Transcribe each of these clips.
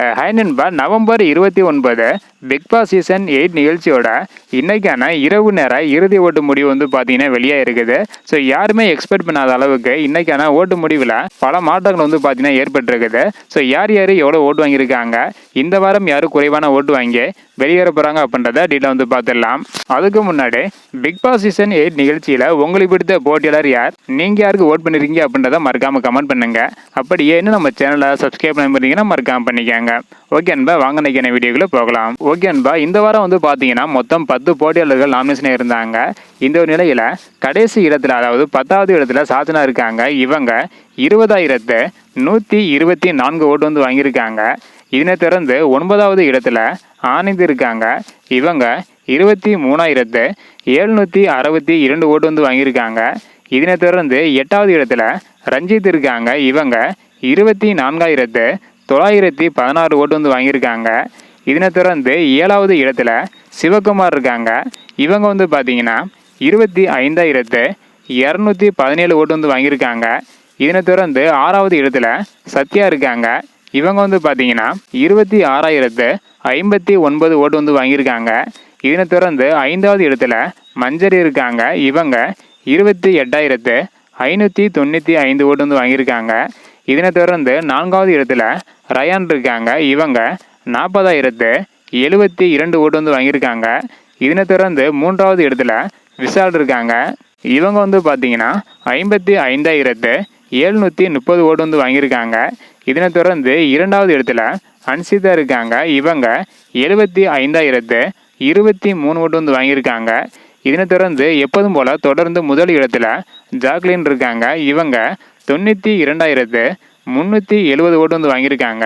Hi நண்பா, November 29 big Boss season 8 நிகழ்ச்சியோட இன்னைக்கான இரவு நேர இறுதி ஓட்டு முடிவு பார்த்தீங்கன்னா வெளியாக இருக்குது. ஸோ யாருமே எக்ஸ்பெக்ட் பண்ணாத அளவுக்கு இன்னைக்கான ஓட்டு முடிவில் பல மாற்றங்கள் பார்த்தீங்கன்னா ஏற்பட்டிருக்குது. ஸோ யார் யார் எவ்வளோ ஓட்டு வாங்கியிருக்காங்க, இந்த வாரம் யார் குறைவான ஓட்டு வாங்கி வெளியேற போகிறாங்க அப்படின்றத டீட்டெயில் பார்த்துடலாம். அதுக்கு முன்னாடி பிக் பாஸ் சீசன் 8 நிகழ்ச்சியில் உங்களுக்கு பிடித்த போட்டியாளர் யார், நீங்கள் யாருக்கு ஓட் பண்ணிருக்கீங்க அப்படின்றத மறக்காமல் கமெண்ட் பண்ணுங்க. அப்படியே இன்னும் நம்ம சேனலை சப்ஸ்கிரைப் பண்ணி மறக்காம பண்ணிக்கங்க. ஓகே அன்பா, வாங்க நினைக்கிற வீடியோக்குள்ள போகலாம். ஓகே அன்பா, இந்த வாரம் பார்த்தீங்கன்னா மொத்தம் 10 போட்டியாளர்கள் நாமினேஷன் இருந்தாங்க. இந்த ஒரு நிலையில கடைசி இடத்துல, அதாவது 10வது இடத்துல சாதனா இருக்காங்க. இவங்க 20,124 ஓட்டு வாங்கியிருக்காங்க. இதனை தொடர்ந்து 9வது இடத்துல ஆனந்த் இருக்காங்க. இவங்க 23,762 ஓட்டு வாங்கியிருக்காங்க. இதனை தொடர்ந்து 8வது இடத்துல ரஞ்சித் இருக்காங்க. இவங்க 24,916 ஓட்டு வாங்கியிருக்காங்க. இதனை தொடர்ந்து 7வது இடத்துல சிவகுமார் இருக்காங்க. இவங்க பார்த்தீங்கன்னா 25,217 ஓட்டு வாங்கியிருக்காங்க. இதனை தொடர்ந்து 6வது இடத்துல சத்யா இருக்காங்க. இவங்க பார்த்தீங்கன்னா 26,059 ஓட்டு வாங்கியிருக்காங்க. இதனை தொடர்ந்து 5வது இடத்துல மஞ்சரி இருக்காங்க. இவங்க 28,595 ஓட்டு வாங்கியிருக்காங்க. இதனை தொடர்ந்து 4வது இடத்துல ரயான் இருக்காங்க. இவங்க 40,072 ஓட்டு வாங்கியிருக்காங்க. இதனை தொடர்ந்து 3வது இடத்துல விஷால் இருக்காங்க. இவங்க பார்த்தீங்கன்னா 55,730 ஓட்டு வாங்கியிருக்காங்க. இதனை தொடர்ந்து 2வது இடத்துல அன்சிதா இருக்காங்க. இவங்க 75,023 ஓட்டு வாங்கியிருக்காங்க. இதனை தொடர்ந்து எப்போதும் போல தொடர்ந்து முதல் இடத்துல ஜாக்லின் இருக்காங்க. இவங்க 92,370 ஓட்டு வாங்கியிருக்காங்க.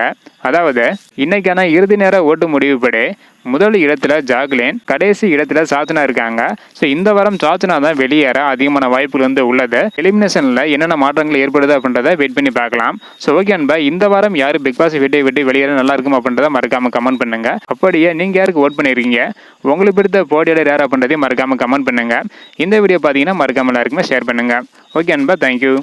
அதாவது இன்னைக்கான இறுதி நேர ஓட்டு முடிவுப்படி முதல் இடத்துல ஜாக்லின், கடைசி இடத்துல சாத்தனா இருக்காங்க. ஸோ இந்த வாரம் சாத்தனா தான் வெளியேற அதிகமான வாய்ப்புகள் உள்ளது. எலிமினேஷன்ல என்னென்ன மாற்றங்கள் ஏற்படுது அப்படின்றத வெயிட் பண்ணி பார்க்கலாம். ஸோ ஓகே அன்பா, இந்த வாரம் யார் பிக் பாஸ் வீட்டை விட்டு வெளியேற நல்லா இருக்கும் அப்படின்றத மறக்காம கமெண்ட் பண்ணுங்க. அப்படியே நீங்க யாருக்கு ஓட் பண்ணிருக்கீங்க, உங்களுக்கு பிடித்த போட்டியாளர் யார் அப்படின்றதையும் மறக்காம கமெண்ட் பண்ணுங்க. இந்த வீடியோ பார்த்தீங்கன்னா மறக்காம எல்லாருக்குமே ஷேர் பண்ணுங்க. ஓகே அன்பா, தேங்க்யூ.